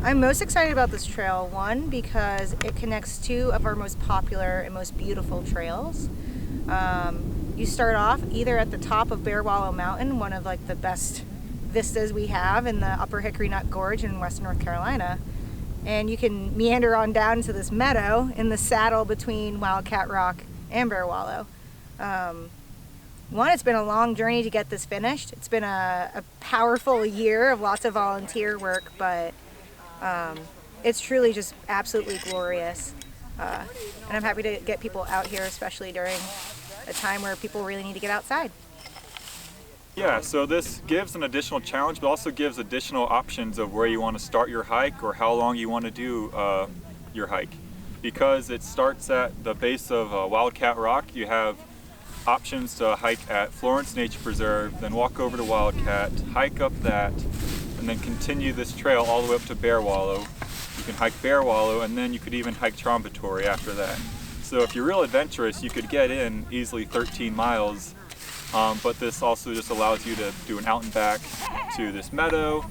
I'm most excited about this trail, one, because it connects two of our most popular and most beautiful trails. You start off either at the top of Bearwallow Mountain, one of like the best vistas we have in the Upper Hickory Nut Gorge in western North Carolina, and you can meander on down to this meadow in the saddle between Wildcat Rock and Bearwallow. One, it's been a long journey to get this finished. It's been a powerful year of lots of volunteer work, but it's truly just absolutely glorious. And I'm happy to get people out here, especially during a time where people really need to get outside. Yeah, so this gives an additional challenge, but also gives additional options of where you want to start your hike or how long you want to do your hike. Because it starts at the base of Wildcat Rock, you have options to hike at Florence Nature Preserve, then walk over to Wildcat, hike up that, and then continue this trail all the way up to Bearwallow. You can hike Bearwallow, and then you could even hike Trombatory after that. So if you're real adventurous, you could get in easily 13 miles, but this also just allows you to do an out and back to this meadow,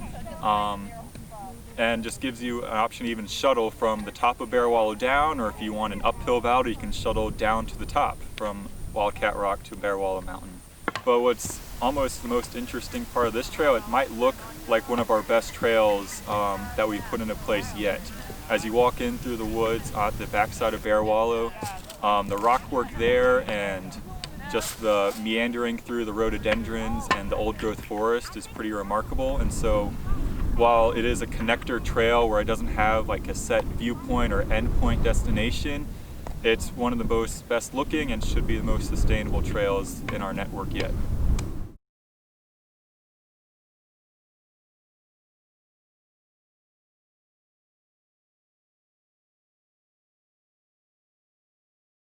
and just gives you an option to even shuttle from the top of Bearwallow down, or if you want an uphill battle, you can shuttle down to the top from Wildcat Rock to Bearwallow Mountain. But what's almost the most interesting part of this trail, it might look like one of our best trails that we've put into place yet. As you walk in through the woods at the backside of Bearwallow, the rock work there and just the meandering through the rhododendrons and the old growth forest is pretty remarkable. And so while it is a connector trail where it doesn't have like a set viewpoint or endpoint destination, it's one of the most best looking and should be the most sustainable trails in our network yet.